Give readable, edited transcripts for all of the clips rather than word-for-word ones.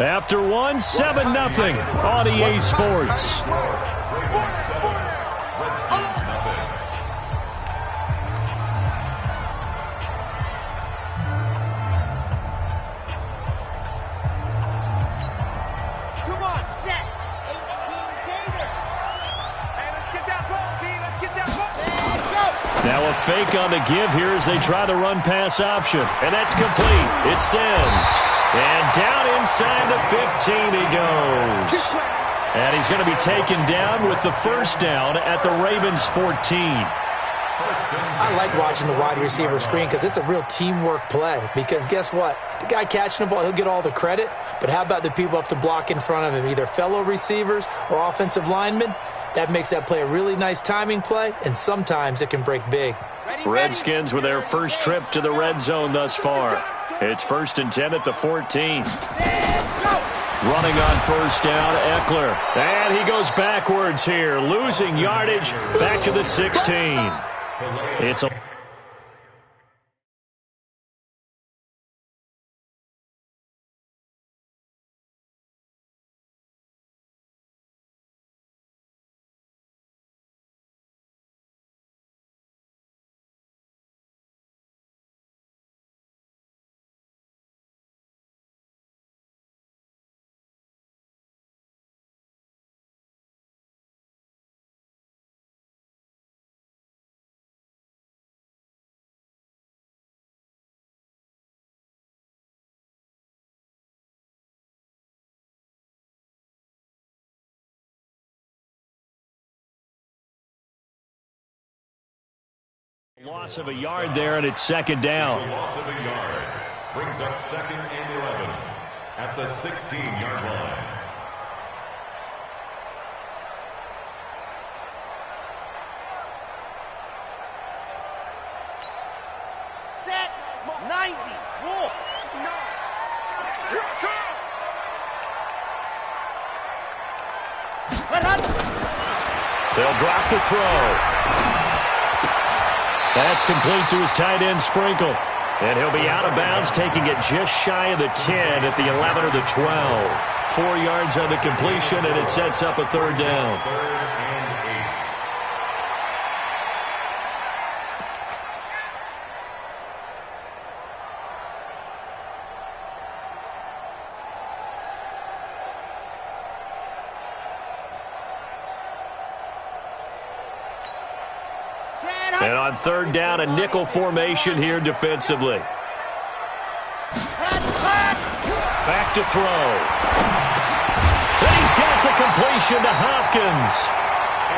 After one, 7-0 on EA Sports. Now a fake on the give here as they try the run-pass option. And that's complete. It sends. And down inside the 15 he goes. And he's going to be taken down with the first down at the Ravens 14. I like watching the wide receiver screen because it's a real teamwork play. Because guess what? The guy catching the ball, he'll get all the credit. But how about the people up to block in front of him, either fellow receivers or offensive linemen? That makes that play a really nice timing play, and sometimes it can break big. Redskins with their first trip to the red zone thus far. It's 1st and 10 at the 14. Running on first down, Eckler. And he goes backwards here, losing yardage back to the 16. It's a loss of a yard there, and it's second down. A loss of a yard brings up 2nd and 11 at the 16-yard line. Set 90. Roll. They'll drop the throw. That's complete to his tight end, Sprinkle. And he'll be out of bounds, taking it just shy of the 10 at the 11 or the 12. 4 yards on the completion, and it sets up a third down. And on third down, a nickel formation here defensively. Back to throw. And he's got the completion to Hopkins.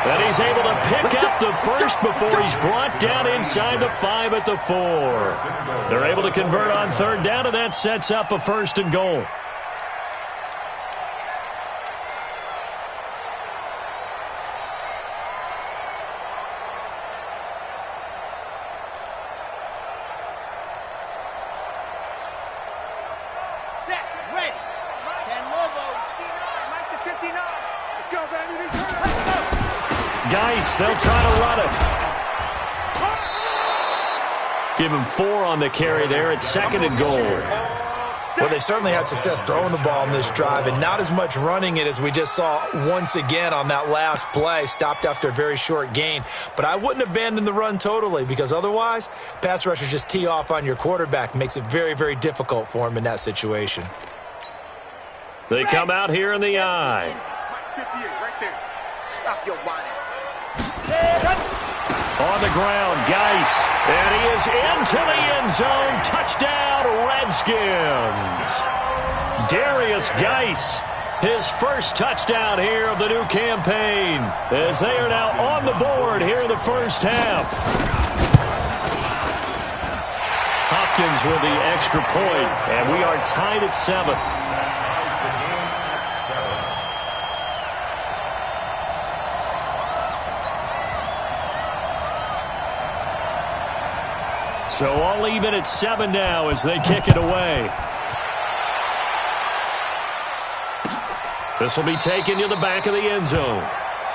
And he's able to pick up the first before he's brought down inside the 5 at the 4. They're able to convert on third down, and that sets up a 1st and goal. They'll try to run it. Give him 4 on the carry there at 2nd and goal. Well, they certainly had success throwing the ball in this drive, and not as much running it as we just saw once again on that last play. Stopped after a very short gain. But I wouldn't abandon the run totally, because otherwise, pass rushers just tee off on your quarterback. Makes it very, very difficult for him in that situation. They come out here in the eye. 58 right there. Stop your whining. On the ground, Geis. And he is into the end zone. Touchdown, Redskins. Darius Geis, his first touchdown here of the new campaign, as they are now on the board here in the first half. Hopkins with the extra point, and we are tied at 7. So all even at 7 now as they kick it away. This will be taken to the back of the end zone.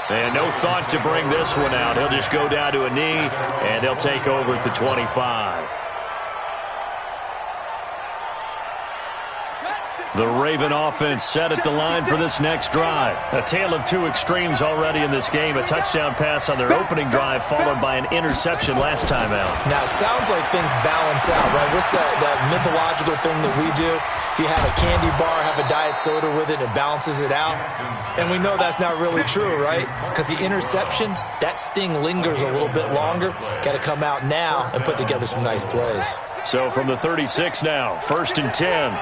And no thought to bring this one out. He'll just go down to a knee, and they'll take over at the 25. The Raven offense set at the line for this next drive. A tale of two extremes already in this game. A touchdown pass on their opening drive followed by an interception last time out. Now, it sounds like things balance out, right? What's that mythological thing that we do? If you have a candy bar, have a diet soda with it, it balances it out. And we know that's not really true, right? Because the interception, that sting lingers a little bit longer. Got to come out now and put together some nice plays. So from the 36 now, 1st and 10.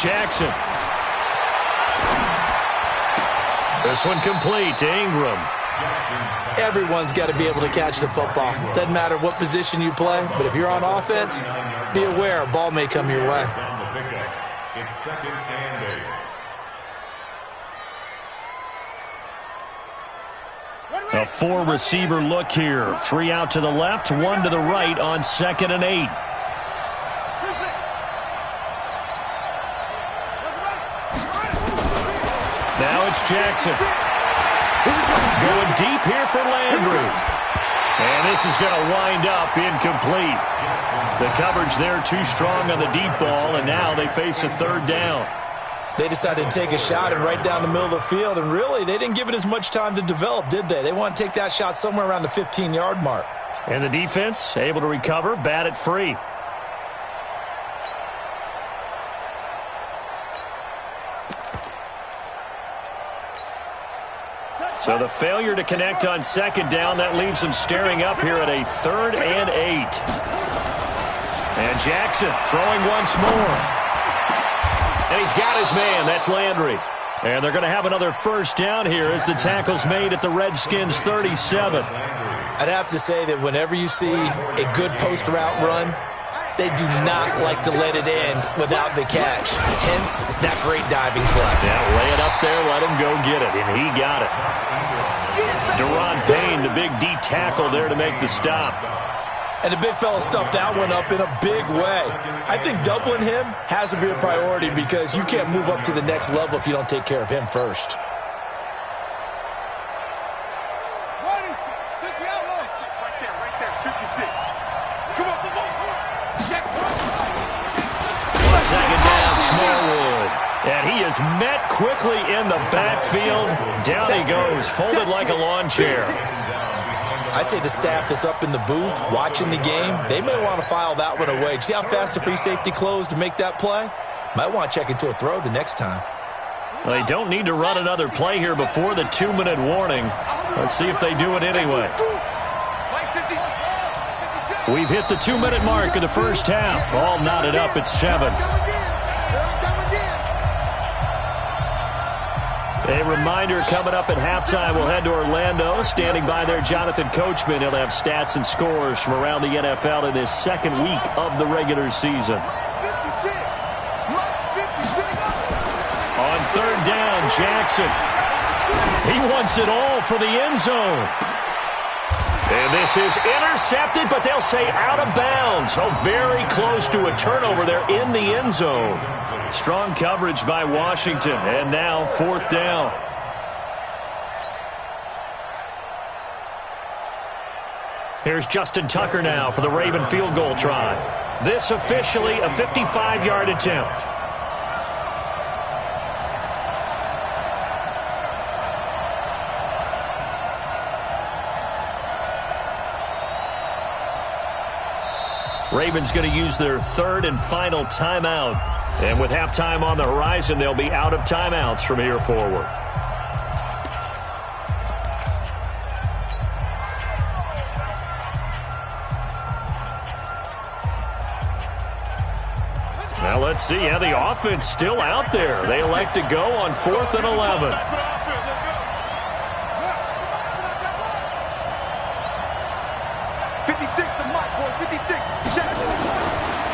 Jackson. This one complete to Ingram. Everyone's got to be able to catch the football. Doesn't matter what position you play, but if you're on offense, be aware a ball may come your way. It's 2nd and 8. A 4-receiver look here. 3 out to the left, 1 to the right on 2nd and 8. Now it's Jackson. Going deep here for Landry. And this is going to wind up incomplete. The coverage there too strong on the deep ball, and now they face a 3rd down. They decided to take a shot and right down the middle of the field, and really, they didn't give it as much time to develop, did they? They want to take that shot somewhere around the 15-yard mark. And the defense able to recover, bat it free. So the failure to connect on 2nd down, that leaves them staring up here at a 3rd and 8. And Jackson throwing once more. And he's got his man. That's Landry. And they're going to have another 1st down here as the tackle's made at the Redskins' 37. I'd have to say that whenever you see a good post route run, they do not like to let it end without the catch. Hence, that great diving play. Yeah, lay it up there, let him go get it, and he got it. Deron Payne, the big D tackle there to make the stop. And the big fella stuffed that one up in a big way. I think doubling him has to be a priority because you can't move up to the next level if you don't take care of him first. And he is met quickly in the backfield. Down he goes, folded like a lawn chair. I'd say the staff that's up in the booth watching the game, they may want to file that one away. See how fast the free safety closed to make that play? Might want to check into a throw the next time. Well, they don't need to run another play here before the 2-minute warning. Let's see if they do it anyway. We've hit the 2-minute mark of the first half. All knotted up at 7. A reminder coming up at halftime, we'll head to Orlando. Standing by there, Jonathan Coachman. He'll have stats and scores from around the NFL in this 2nd week of the regular season. On 3rd down, Jackson. He wants it all for the end zone. And this is intercepted, but they'll say out of bounds. Oh, very close to a turnover there in the end zone. Strong coverage by Washington, and now 4th down. Here's Justin Tucker now for the Raven field goal try. This officially a 55-yard attempt. Ravens going to use their 3rd and final timeout. And with halftime on the horizon, they'll be out of timeouts from here forward. Now let's see how the offense still out there. They elect to go on 4th and 11.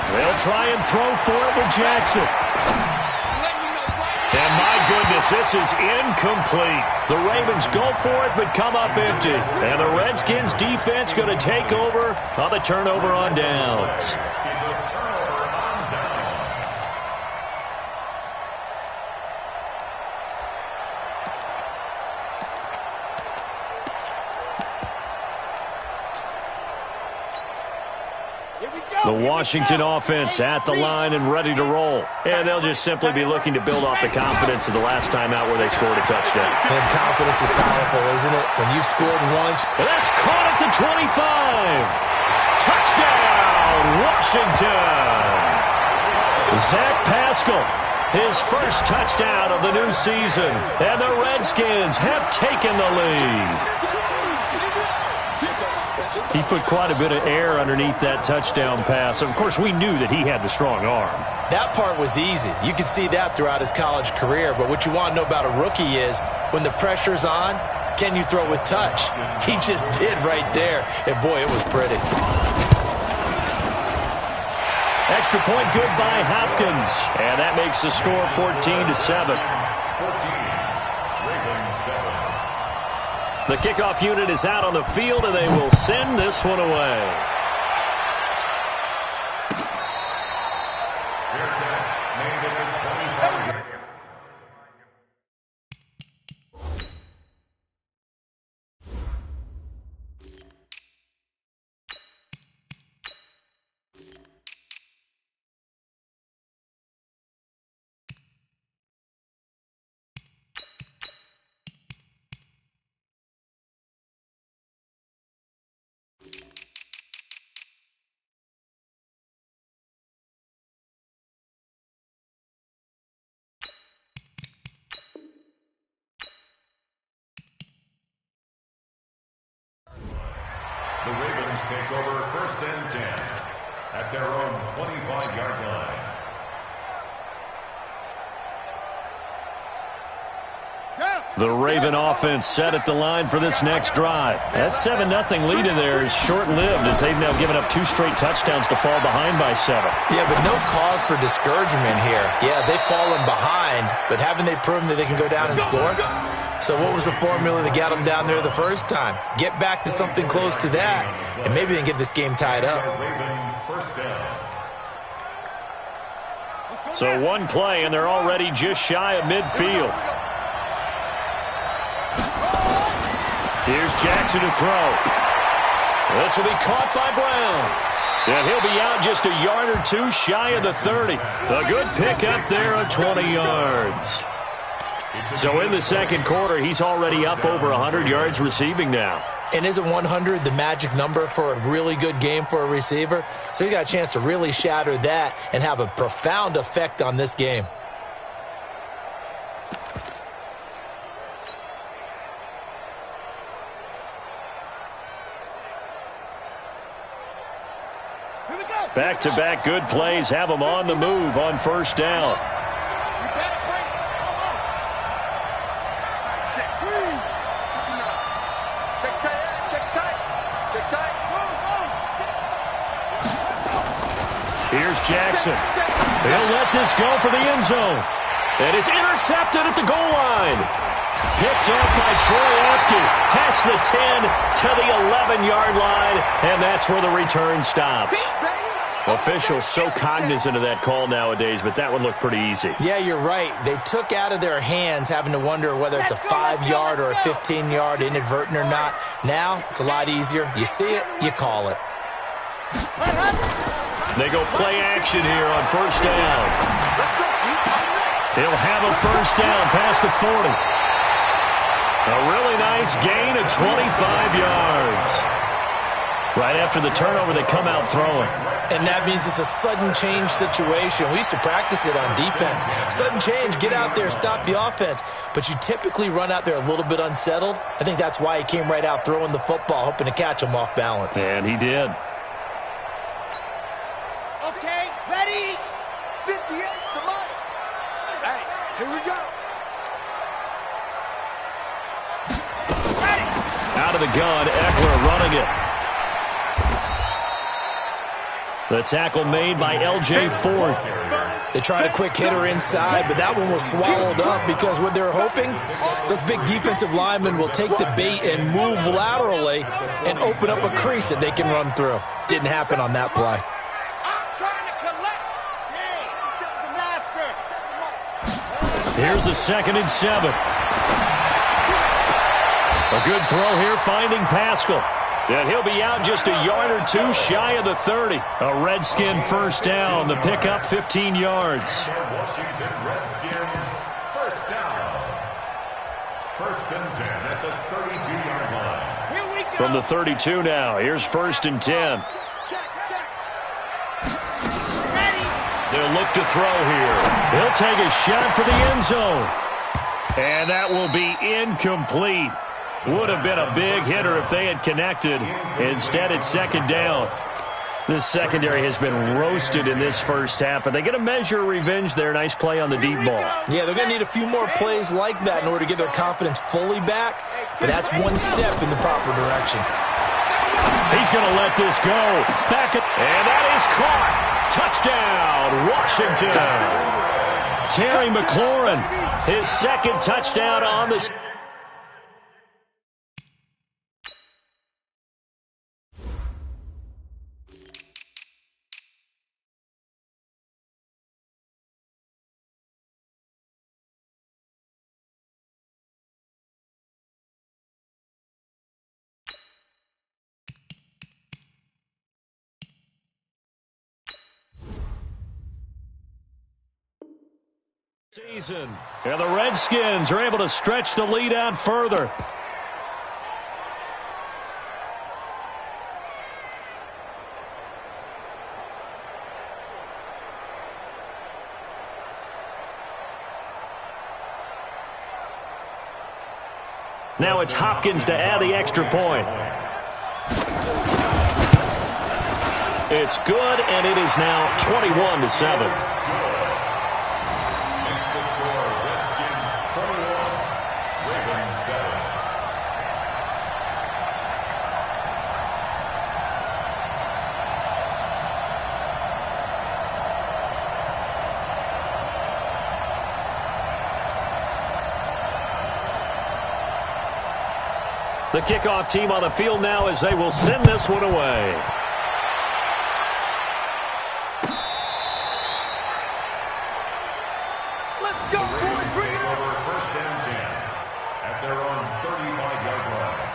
They'll try and throw for it with Jackson. And my goodness, this is incomplete. The Ravens go for it but come up empty. And the Redskins defense going to take over on the turnover on downs. The Washington offense at the line and ready to roll. And they'll just simply be looking to build off the confidence of the last time out where they scored a touchdown. And confidence is powerful, isn't it? When you've scored once. And that's caught at the 25. Touchdown, Washington. Zach Pascal, his first touchdown of the new season. And the Redskins have taken the lead. He put quite a bit of air underneath that touchdown pass. Of course, we knew that he had the strong arm. That part was easy. You could see that throughout his college career. But what you want to know about a rookie is when the pressure's on, can you throw with touch? He just did right there. And, boy, it was pretty. Extra point good by Hopkins. And that makes the score 14-7. The kickoff unit is out on the field, and they will send this one away. The Ravens take over 1st and 10 at their own 25-yard line. The Raven offense set at the line for this next drive. That 7-0 lead in there is short-lived as they've now given up 2 straight touchdowns to fall behind by 7. Yeah, but no cause for discouragement here. Yeah, they've fallen behind, but haven't they proven that they can go down and score? So what was the formula that got them down there the first time? Get back to something close to that, and maybe they can get this game tied up. So one play, and they're already just shy of midfield. Here's Jackson to throw. This will be caught by Brown. And he'll be out just a yard or two shy of the 30. A good pickup there of 20 yards. So in the second quarter, he's already up over 100 yards receiving now. And isn't 100 the magic number for a really good game for a receiver? So he got a chance to really shatter that and have a profound effect on this game. Back-to-back good plays have them on the move on first down. Here's Jackson. He'll let this go for the end zone. And it's intercepted at the goal line. Picked up by Troy Apke. Past the 10 to the 11-yard line. And that's where the return stops. Officials so cognizant of that call nowadays, but that one looked pretty easy. Yeah, you're right. They took out of their hands having to wonder whether it's a 5-yard or a 15-yard inadvertent or not. Now, it's a lot easier. You see it, you call it. They go play action here on first down. He'll have a first down past the 40. A really nice gain of 25 yards. Right after the turnover, they come out throwing. And that means it's a sudden change situation. We used to practice it on defense. Sudden change, get out there, stop the offense. But you typically run out there a little bit unsettled. I think that's why he came right out throwing the football, hoping to catch him off balance. And he did. Okay, ready? 58, come on. Hey, here we go. Ready. Out of the gun, Eckler running it. The tackle made by L.J. Ford. They tried a quick hitter inside, but that one was swallowed up because what they're hoping, those big defensive linemen will take the bait and move laterally and open up a crease that they can run through. Didn't happen on that play. I'm trying to collect. Hey, the master. Here's a 2nd and 7. A good throw here, finding Pascal. And he'll be out just a yard or two shy of the 30. A Redskin first down. The pickup 15 yards. Washington Redskins first down. First and 10 at the 32-yard line. Here we go. From the 32 now, here's first and 10. Check. Ready. They'll look to throw here. He'll take a shot for the end zone. And that will be incomplete. Would have been a big hitter if they had connected. Instead, it's second down. This secondary has been roasted in this first half, but they get a measure of revenge there. Nice play on the deep ball. Yeah, they're going to need a fefew more plays like that in order to get their confidence fully back, but that's one step in the proper direction. He's going to let this go. And that is caught. Touchdown, Washington. Terry McLaurin, his second touchdown on the season. And the Redskins are able to stretch the lead out further. Now it's Hopkins to add the extra point. It's good, and it is now 21-7. The kickoff team on the field now as they will send this one away. Let's go, boys. Bring it Over first and 10 at their own 35-yard line.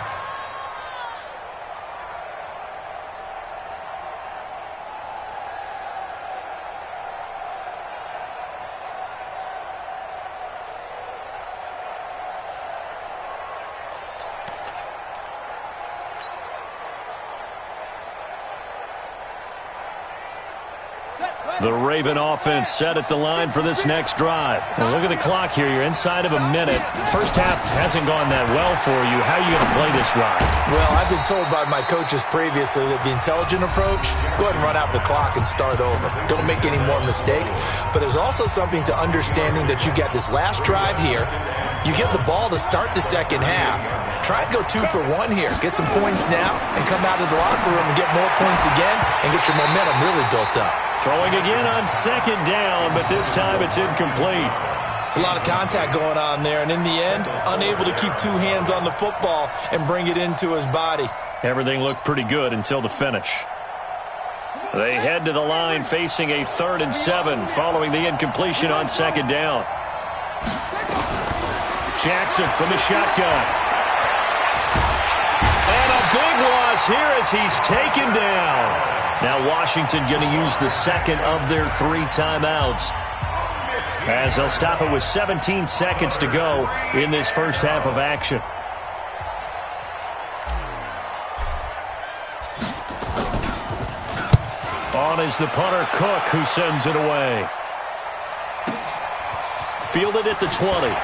The Raven offense set at the line for this next drive. Now look at the clock here. You're inside of a minute. First half hasn't gone that well for you. How are you going to play this drive? Well, I've been told by my coaches previously that the intelligent approach, go ahead and run out the clock and start over. Don't make any more mistakes. But there's also something to understanding that you get this last drive here. You get the ball to start the second half. Try and go 2 for 1 here. Get some points now and come out of the locker room and get more points again and get your momentum really built up. Throwing again on second down, but this time it's incomplete. It's a lot of contact going on there, and in the end, unable to keep 2 hands on the football and bring it into his body. Everything looked pretty good until the finish. They head to the line facing a 3rd and 7 following the incompletion on second down. Jackson from the shotgun. And a big loss here as he's taken down. Now Washington going to use the second of their 3 timeouts as they'll stop it with 17 seconds to go in this first half of action. On is the punter Cook, who sends it away. Fielded at the 20.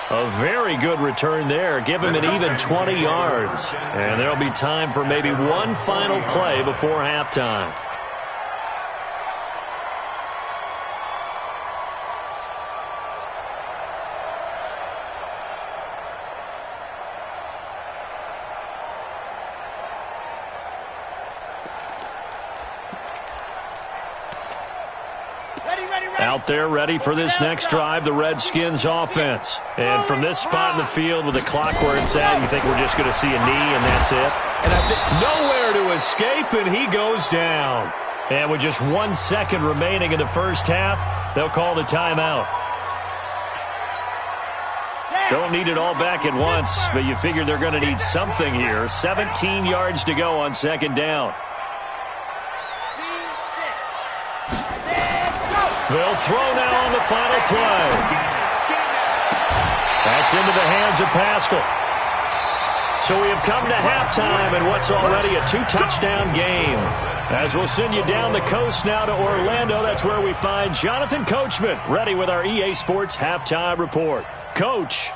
A very good return there. Give him an even 20 yards. And there'll be time for maybe one final play before halftime. Out there ready for this next drive, the Redskins offense. And from this spot in the field with the clock where it's at, you think we're just going to see a knee and that's it? And I think nowhere to escape, and he goes down. And with just 1 second remaining in the first half, they'll call the timeout. Don't need it all back at once, but you figure they're going to need something here. 17 yards to go on second down. They'll throw now on the final play. That's into the hands of Pascal. So we have come to halftime in what's already a 2-touchdown game. As we'll send you down the coast now to Orlando, that's where we find Jonathan Coachman, ready with our EA Sports Halftime Report. Coach.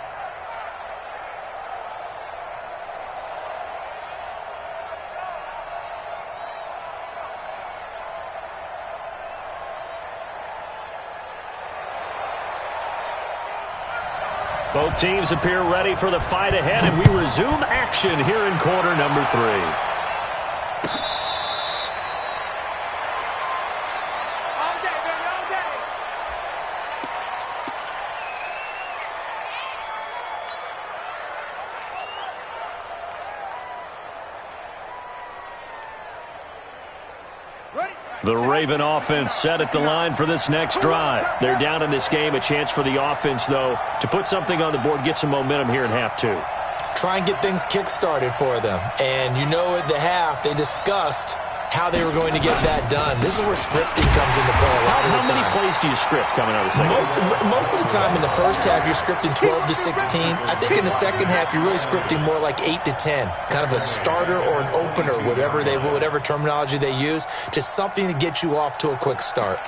Both teams appear ready for the fight ahead, and we resume action here in quarter number 3. The Raven offense set at the line for this next drive. They're down in this game. A chance for the offense, though, to put something on the board, get some momentum here in half 2. Try and get things kick-started for them. And you know at the half, they discussed how they were going to get that done. This is where scripting comes into play a lot of the time. How many plays do you script coming out of the second? Most of the time in the first half, you're scripting 12 to 16. I think in the second half, you're really scripting more like 8 to 10. Kind of a starter or an opener, whatever terminology they use. Just something to get you off to a quick start.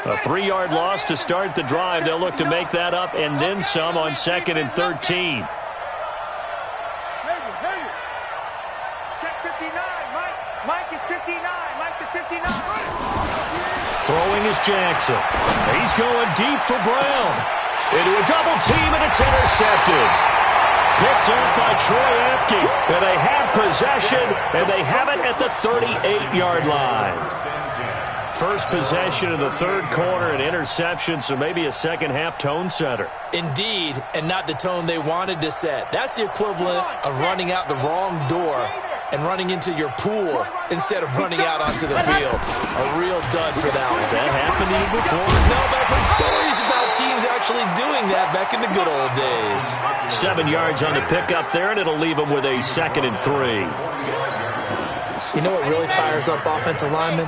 A 3-yard loss to start the drive. They'll look to make that up and then some on 2nd and 13. Check 59. Mike is 59. Mike to 59. Throwing is Jackson. He's going deep for Brown. Into a double team, and it's intercepted. Picked up by Troy Apke. And they have possession, and they have it at the 38-yard line. First possession of the third quarter, an interception, so maybe a second-half tone setter. Indeed, and not the tone they wanted to set. That's the equivalent of running out the wrong door and running into your pool instead of running out onto the field. A real dud for that one. Has that happened to you before? No, but I've heard stories about teams actually doing that back in the good old days. 7 yards on the pickup there, and it'll leave them with a 2nd and 3. You know what really fires up offensive linemen?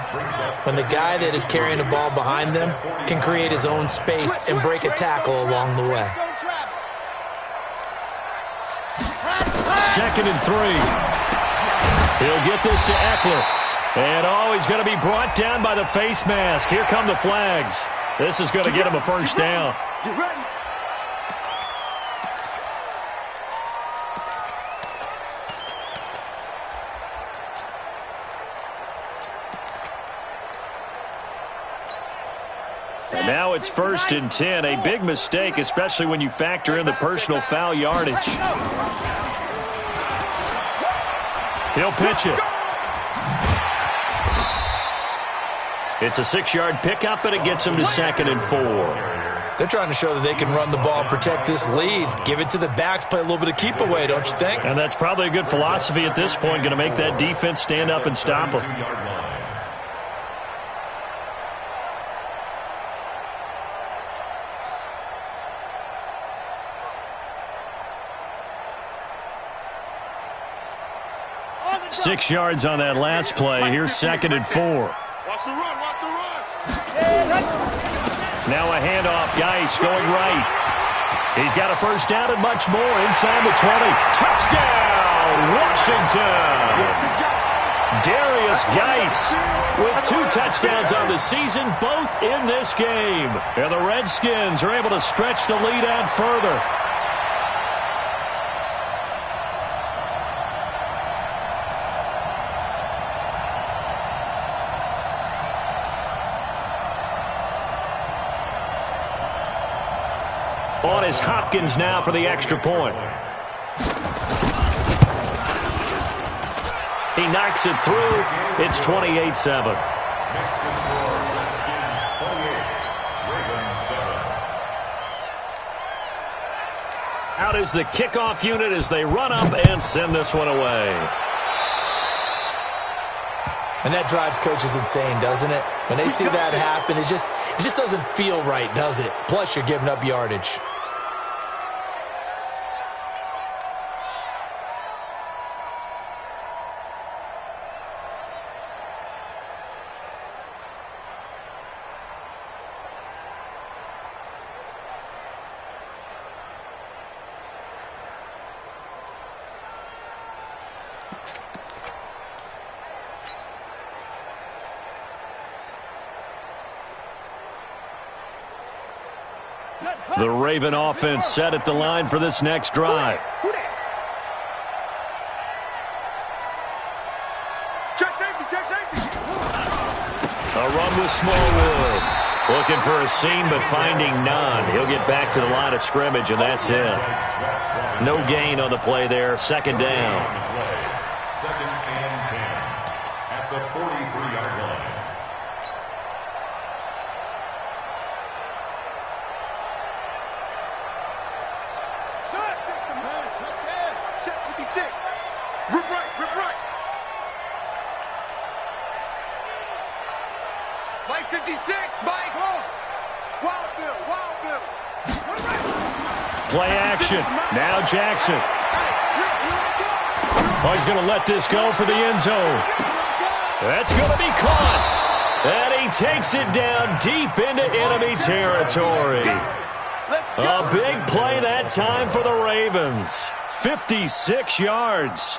When the guy that is carrying the ball behind them can create his own space and break a tackle along the way. 2nd and 3. He'll get this to Eckler. And, he's going to be brought down by the face mask. Here come the flags. This is going to get him a first down. Get ready. And now it's 1st and 10. A big mistake, especially when you factor in the personal foul yardage. He'll pitch it. It's a 6-yard pickup, and it gets him to 2nd and 4. They're trying to show that they can run the ball and protect this lead. Give it to the backs, play a little bit of keep away, don't you think? And that's probably a good philosophy at this point, going to make that defense stand up and stop them. Six yards on that last play. Here's 2nd and 4. Watch the run. Watch the run. Now a handoff. Geis going right. He's got a first down and much more inside the 20. Touchdown, Washington. Darius Geis with 2 touchdowns on the season, both in this game. And the Redskins are able to stretch the lead out further. On is Hopkins now for the extra point. He knocks it through. It's 28-7. Out is the kickoff unit as they run up and send this one away. And that drives coaches insane, doesn't it? When they see that happen, it just doesn't feel right, does it? Plus, you're giving up yardage. The Raven offense set at the line for this next drive. Check safety, check safety. A run with Smallwood. Looking for a seam, but finding none. He'll get back to the line of scrimmage, and that's it. No gain on the play there. Second down. Second and 10 at the 43-yard line. Check 56. Rip right, rip right. Mike 56, Mike. Wild Bill, Wild Bill. Play action. Now Jackson. Oh, he's going to let this go for the end zone. That's going to be caught. And he takes it down deep into enemy territory. A big play that time for the Ravens. 56 yards.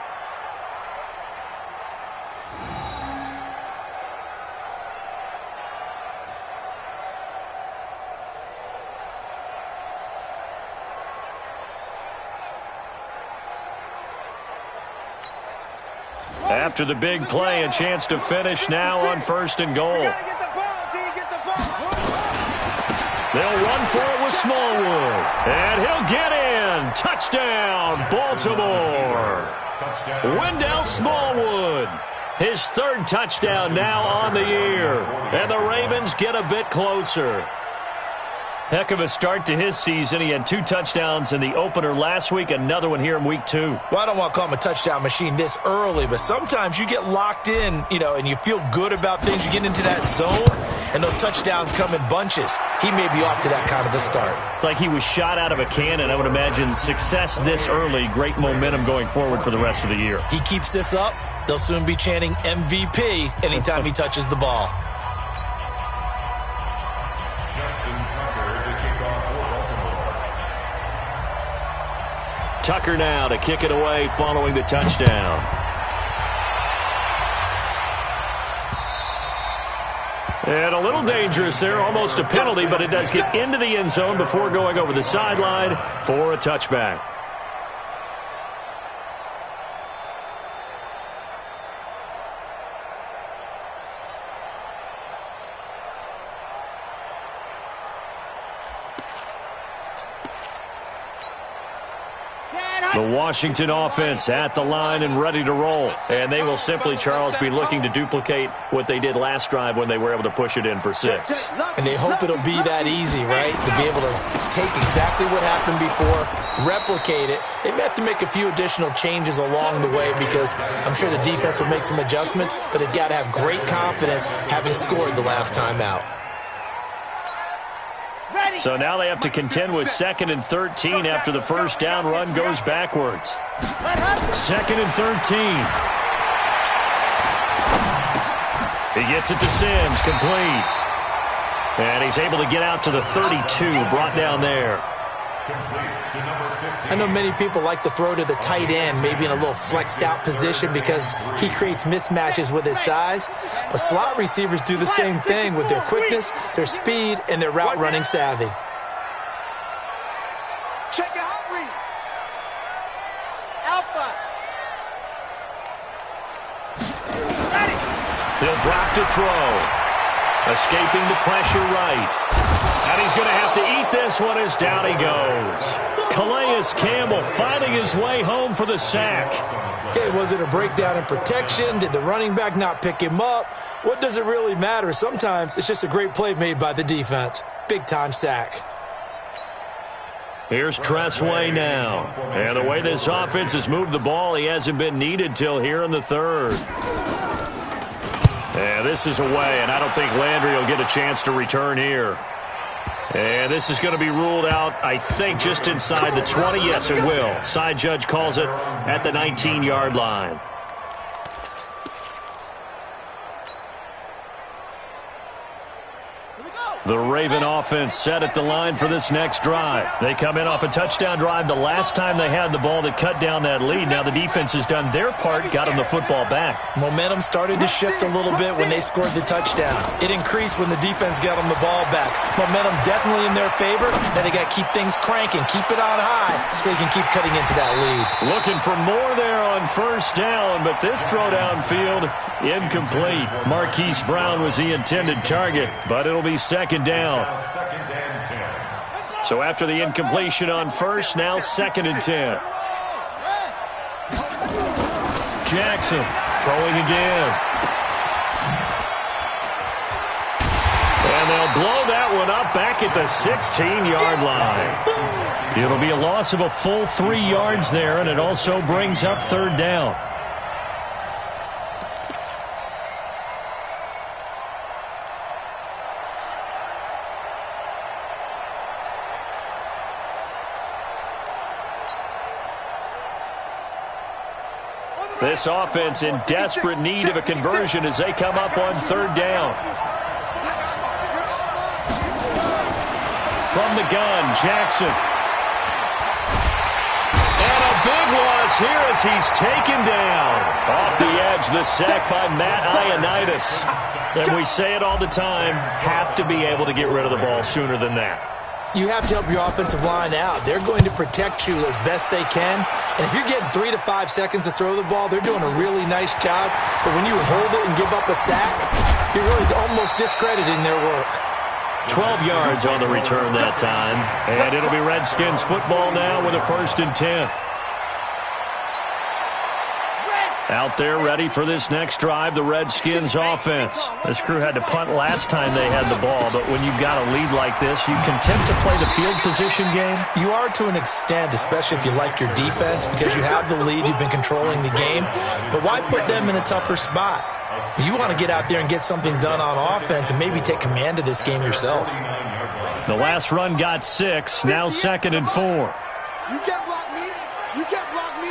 After the big play, a chance to finish now on 1st and goal. They'll run for it with Smallwood. And he'll get in. Touchdown, Baltimore. Wendell Smallwood. His 3rd touchdown now on the year. And the Ravens get a bit closer. Heck of a start to his season. He had 2 touchdowns in the opener last week, another one here in week 2. Well, I don't want to call him a touchdown machine this early, but sometimes you get locked in, and you feel good about things. You get into that zone, and those touchdowns come in bunches. He may be off to that kind of a start. It's like he was shot out of a cannon. I would imagine success this early, great momentum going forward for the rest of the year. He keeps this up, they'll soon be chanting MVP anytime he touches the ball. Tucker now to kick it away following the touchdown. And a little dangerous there, almost a penalty, but it does get into the end zone before going over the sideline for a touchback. The Washington offense at the line and ready to roll. And they will simply, Charles, be looking to duplicate what they did last drive when they were able to push it in for 6. And they hope it'll be that easy, right? To be able to take exactly what happened before, replicate it. They may have to make a few additional changes along the way because I'm sure the defense will make some adjustments, but they've got to have great confidence having scored the last time out. So now they have to contend with 2nd and 13 after the first down run goes backwards. 2nd and 13. He gets it to Sims, complete. And he's able to get out to the 32, brought down there. I know many people like to throw to the tight end, maybe in a little flexed out position because he creates mismatches with his size. But slot receivers do the same thing with their quickness, their speed, and their route running savvy. Check your hot read. Alpha. Ready. He'll drop to throw. Escaping the pressure right. And he's going to have to eat this one as down he goes. Calais Campbell finding his way home for the sack. Okay, was it a breakdown in protection? Did the running back not pick him up? What does it really matter? Sometimes it's just a great play made by the defense. Big-time sack. Here's Tressway now. And the way this offense has moved the ball, he hasn't been needed till here in the 3rd. And this is away, and I don't think Landry will get a chance to return here. And this is going to be ruled out, I think, just inside the 20. Yes, it will. Side judge calls it at the 19-yard line. The Raven offense set at the line for this next drive. They come in off a touchdown drive the last time they had the ball that cut down that lead. Now the defense has done their part, got them the football back. Momentum started to shift a little bit when they scored the touchdown. It increased when the defense got them the ball back. Momentum definitely in their favor. Now they got to keep things cranking, keep it on high so they can keep cutting into that lead. Looking for more there on first down, but this throw downfield incomplete. Marquise Brown was the intended target, but it'll be second down. So after the incompletion on first, now second and 10. Jackson throwing again. And they'll blow that one up back at the 16-yard line. It'll be a loss of a full 3 yards there, and it also brings up third down. This offense in desperate need of a conversion as they come up on third down. From the gun, Jackson. And a big loss here as he's taken down. Off the edge, the sack by Matt Ioannidis. And we say it all the time, have to be able to get rid of the ball sooner than that. You have to help your offensive line out. They're going to protect you as best they can. And if you're getting 3 to 5 seconds to throw the ball, they're doing a really nice job. But when you hold it and give up a sack, you're really almost discrediting their work. 12 yards on the return that time. And it'll be Redskins football now with a 1st and 10. Out there ready for this next drive, the Redskins offense. This crew had to punt last time they had the ball, but when you've got a lead like this, you content to play the field position game? You are to an extent, especially if you like your defense, because you have the lead, you've been controlling the game. But why put them in a tougher spot? You want to get out there and get something done on offense and maybe take command of this game yourself. The last run got 6, now 2nd and 4. You can't block me. You can't block me.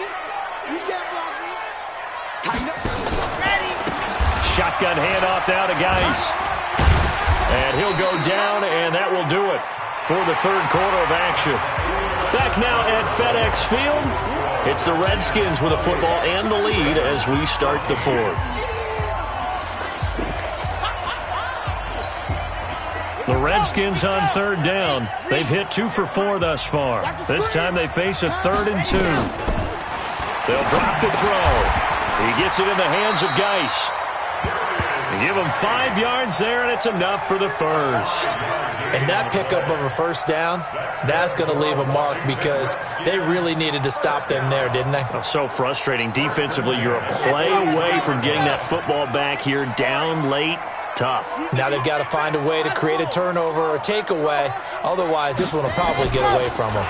You can't block me. Tighten up. Ready. Shotgun handoff now to Geis. And he'll go down, and that will do it for the third quarter of action. Back now at FedEx Field. It's the Redskins with a football and the lead as we start the fourth. The Redskins on third down. They've hit 2 for 4 thus far. This time they face a 3rd and 2. They'll drop the throw. He gets it in the hands of Geis. They give him 5 yards there, and it's enough for the first. And that pickup of a first down, that's going to leave a mark because they really needed to stop them there, didn't they? Oh, so frustrating. Defensively, you're a play away from getting that football back here down late. Tough. Now they've got to find a way to create a turnover or a takeaway. Otherwise, this one will probably get away from them.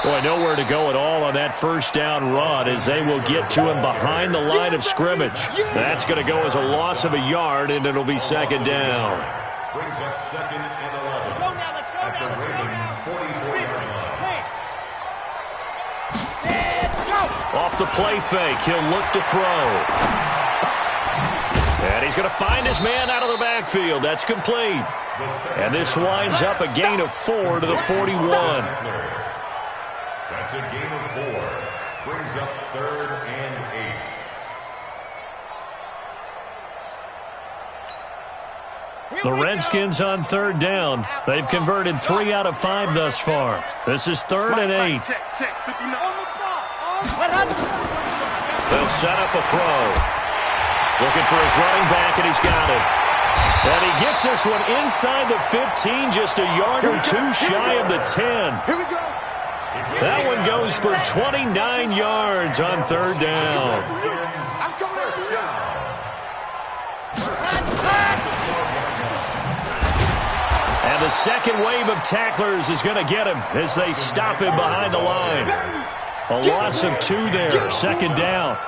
Boy, nowhere to go at all on that first down run as they will get to him behind the line of scrimmage. That's going to go as a loss of a yard, and it'll be second down. Brings up 2nd and 11. Let's go now. Let's go now. Let's go now. 44-yard line. And go. Off the play fake, he'll look to throw. And he's going to find his man out of the backfield. That's complete. And this winds up a gain of 4 to the 41. That's a gain of 4. Brings up 3rd and 8. The Redskins on third down. They've converted 3 out of 5 thus far. This is 3rd and 8. Check. On the ball. They'll set up a throw. Looking for his running back, and he's got it. And he gets this one inside the 15, just a yard or 2 shy of the 10. Here we go. That one goes for 29 yards on third down. I'm coming over here. And the second wave of tacklers is going to get him as they stop him behind the line. A loss of 2 there, second down.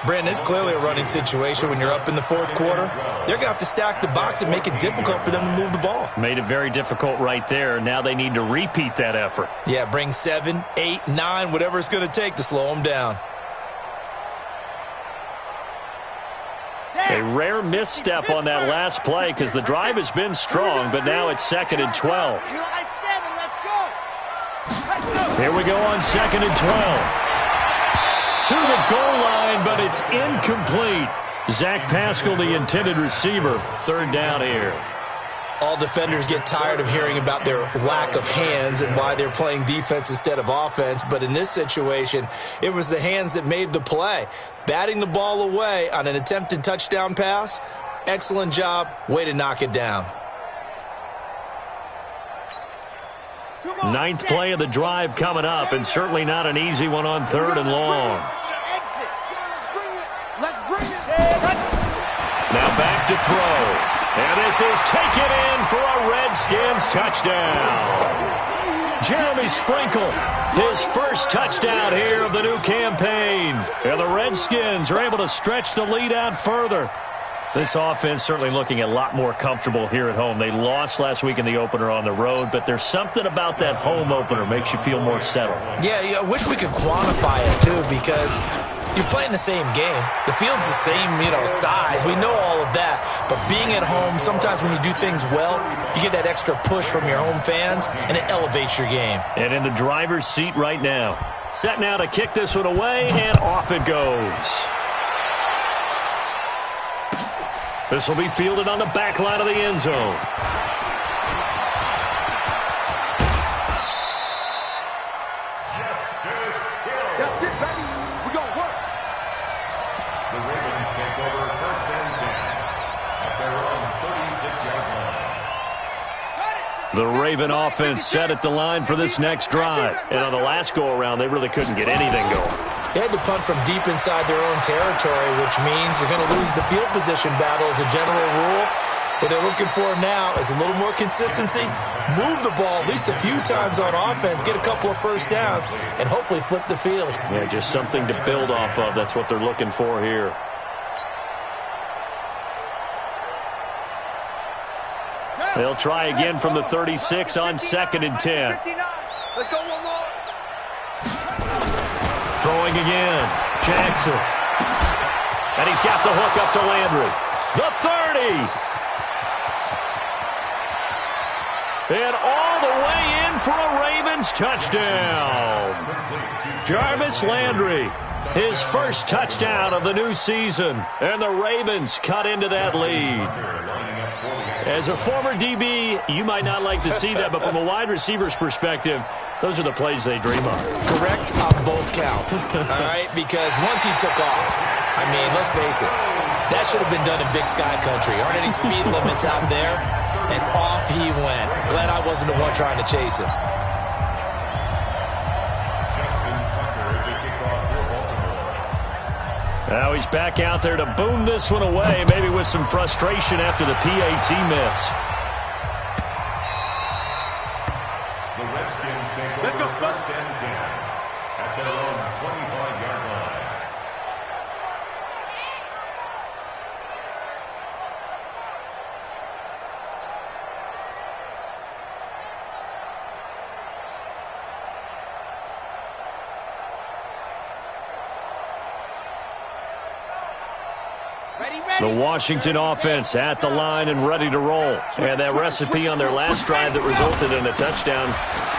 Brandon, it's clearly a running situation when you're up in the fourth quarter. They're going to have to stack the box and make it difficult for them to move the ball. Made it very difficult right there. Now they need to repeat that effort. Yeah, bring 7, 8, 9, whatever it's going to take to slow them down. A rare misstep on that last play because the drive has been strong, but now it's 2nd and 12. Here we go on 2nd and 12. To the goal line, but it's incomplete. Zach Pascal, the intended receiver. 3rd down here. All defenders get tired of hearing about their lack of hands and why they're playing defense instead of offense. But in this situation, it was the hands that made the play. Batting the ball away on an attempted touchdown pass. Excellent job. Way to knock it down. 9th play of the drive coming up, and certainly not an easy one on 3rd and long. Now back to throw. And this is taken in for a Redskins touchdown. Jeremy Sprinkle, his first touchdown here of the new campaign. And the Redskins are able to stretch the lead out further. This offense certainly looking a lot more comfortable here at home. They lost last week in the opener on the road, but there's something about that home opener makes you feel more settled. Yeah, I wish we could quantify it, too, because you're playing the same game. The field's the same, size. We know all of that. But being at home, sometimes when you do things well, you get that extra push from your home fans, and it elevates your game. And in the driver's seat right now. Set now to kick this one away, and off it goes. This will be fielded on the back line of the end zone. The Raven offense set at the line for this next drive. And on the last go-around, they really couldn't get anything going. They had to punt from deep inside their own territory, which means you're going to lose the field position battle as a general rule. What they're looking for now is a little more consistency, move the ball at least a few times on offense, get a couple of first downs, and hopefully flip the field. Yeah, just something to build off of. That's what they're looking for here. They'll try again from the 36 on 2nd and 10. Let's go one more. Throwing again. Jackson. And he's got the hook up to Landry. The 30. And all the way in for a Ravens touchdown. Jarvis Landry, his first touchdown of the new season. And the Ravens cut into that lead. As a former DB, you might not like to see that, but from a wide receiver's perspective, those are the plays they dream of. Correct on both counts, all right? Because once he took off, I mean, let's face it, that should have been done in Big Sky Country. Aren't any speed limits out there? And off he went. Glad I wasn't the one trying to chase him. Now he's back out there to boom this one away, maybe with some frustration after the PAT miss. The Redskins take over 1st and 10 at their own 25-yard line. The Washington offense at the line and ready to roll. And that recipe on their last drive that resulted in a touchdown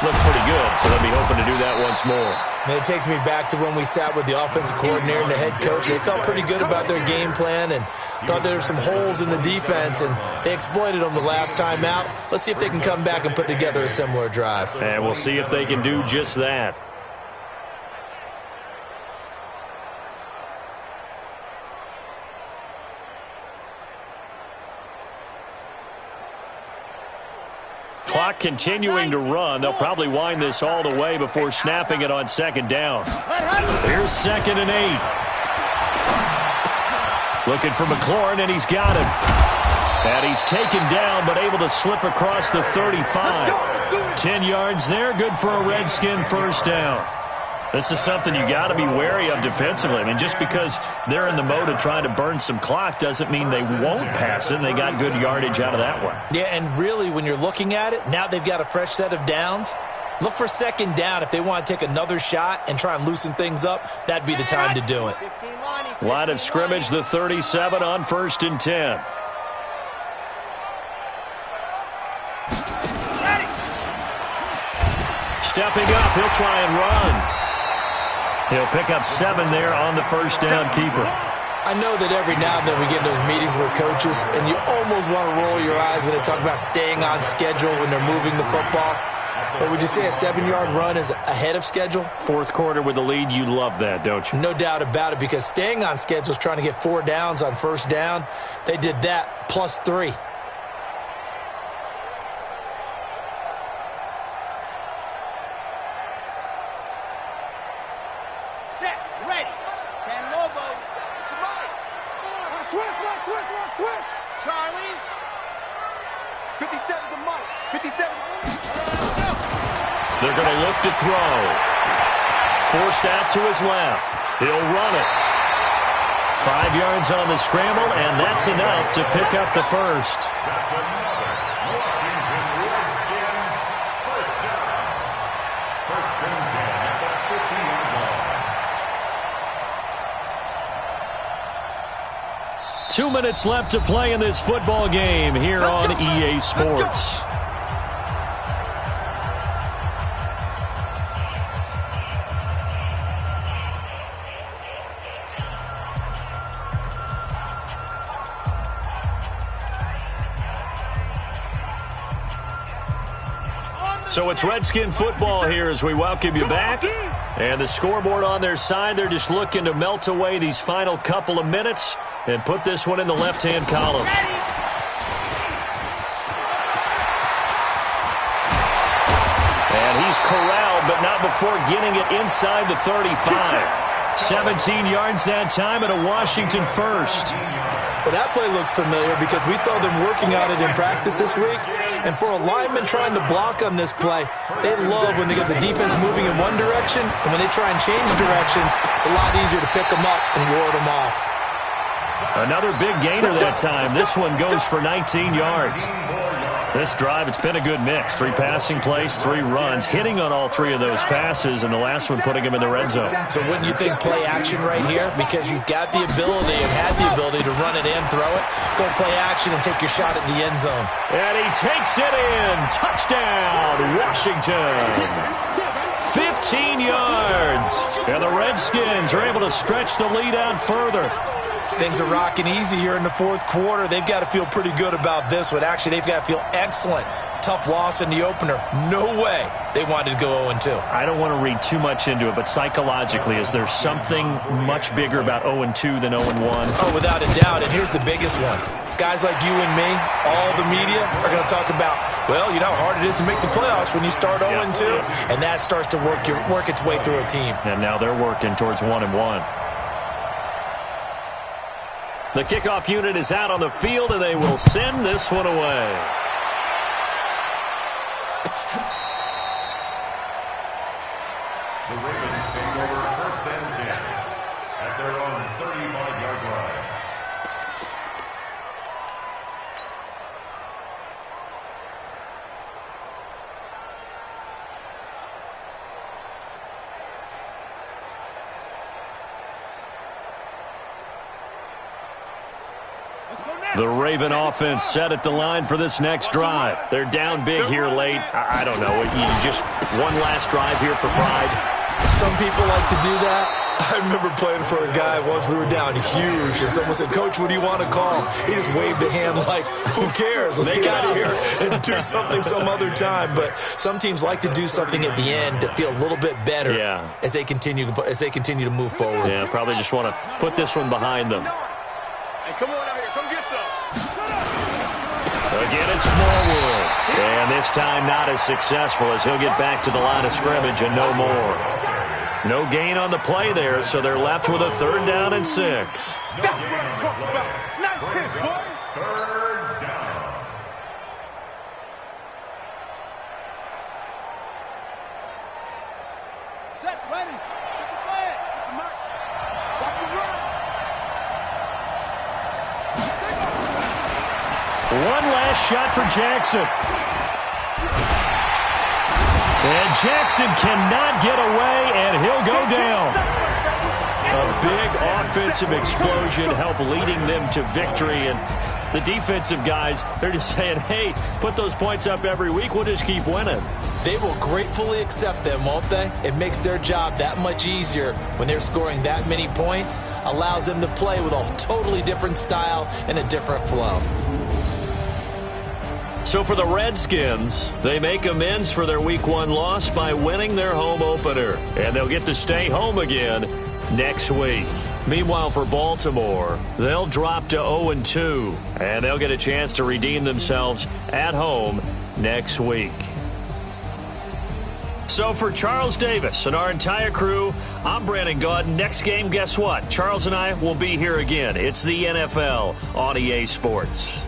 looked pretty good, so they'll be hoping to do that once more. And it takes me back to when we sat with the offensive coordinator and the head coach. They felt pretty good about their game plan and thought there were some holes in the defense, and they exploited them the last time out. Let's see if they can come back and put together a similar drive. And we'll see if they can do just that. Clock continuing to run. They'll probably wind this all the way before snapping it on 2nd down. Here's 2nd and 8. Looking for McLaurin, and he's got him. And he's taken down, but able to slip across the 35. 10 yards there, good for a Redskin first down. This is something you got to be wary of defensively. I mean, just because they're in the mode of trying to burn some clock doesn't mean they won't pass it. They got good yardage out of that one. Yeah, and really, when you're looking at it, now they've got a fresh set of downs. Look for second down if they want to take another shot and try and loosen things up. That'd be the time to do it. Line of scrimmage, the 37 on 1st and 10. Stepping up, he'll try and run. He'll pick up 7 there on the first down keeper. I know that every now and then we get in those meetings with coaches, and you almost want to roll your eyes when they talk about staying on schedule when they're moving the football. But would you say a 7-yard run is ahead of schedule? Fourth quarter with the lead, you love that, don't you? No doubt about it, because staying on schedule is trying to get 4 downs on first down. They did that plus 3. Set, ready. Ten Lobo. Come on. Switch. Charlie. 57 to Mike. 57. They're going to look to throw. Forced out to his left. He'll run it. 5 yards on the scramble, and that's enough to pick up the first. That's another Washington Redskins first down. First and 10 at the 50-yard line. 2 minutes left to play in this football game here on EA Sports. So it's Redskin football here as we welcome you back. And the scoreboard on their side, they're just looking to melt away these final couple of minutes and put this one in the left-hand column. And he's corralled, but not before getting it inside the 35. 17 yards that time and a Washington first. Well, that play looks familiar because we saw them working on it in practice this week. And for a lineman trying to block on this play, they love when they get the defense moving in one direction. And when they try and change directions, it's a lot easier to pick them up and ward them off. Another big gainer that time. This one goes for 19 yards. This drive, it's been a good mix. 3 passing plays, 3 runs, hitting on all 3 of those passes, and the last one putting him in the red zone. So wouldn't you think play action right here? Because you've got the ability and had the ability to run it in, throw it, go play action and take your shot at the end zone. And he takes it in. Touchdown, Washington. 15 yards. And the Redskins are able to stretch the lead out further. Things are rocking easy here in the fourth quarter. They've got to feel pretty good about this one. Actually, they've got to feel excellent. Tough loss in the opener. No way they wanted to go 0-2. I don't want to read too much into it, but psychologically, is there something much bigger about 0-2 than 0-1? Oh, without a doubt, and here's the biggest one. Guys like you and me, all the media, are going to talk about, well, you know how hard it is to make the playoffs when you start 0-2, and that starts to work its way through a team. And now they're working towards 1-1. The kickoff unit is out on the field, and they will send this one away. The Ravens take over first and 10 at their own 35-yard line. The Raven offense set at the line for this next drive. They're down big here late. I don't know. You just one last drive here for pride. Some people like to do that. I remember playing for a guy once. We were down huge, and someone said, "Coach, what do you want to call?" He just waved a hand like, "Who cares? Let's get out of here and do something some other time." But some teams like to do something at the end to feel a little bit better as they continue to move forward. Yeah, probably just want to put this one behind them. Hey, come on out here. Come get some. Again, it's Smallwood. And this time not as successful as he'll get back to the line of scrimmage and no more. No gain on the play there, so they're left with a 3rd down and 6. That's what I'm talking about. Nice hit, boy. 3rd down. Set, ready. One last shot for Jackson. And Jackson cannot get away, and he'll go down. A big offensive explosion helped leading them to victory. And the defensive guys, they're just saying, hey, put those points up every week. We'll just keep winning. They will gratefully accept them, won't they? It makes their job that much easier when they're scoring that many points. Allows them to play with a totally different style and a different flow. So for the Redskins, they make amends for their Week 1 loss by winning their home opener. And they'll get to stay home again next week. Meanwhile, for Baltimore, they'll drop to 0-2, and they'll get a chance to redeem themselves at home next week. So for Charles Davis and our entire crew, I'm Brandon Gaudin. Next game, guess what? Charles and I will be here again. It's the NFL on EA Sports.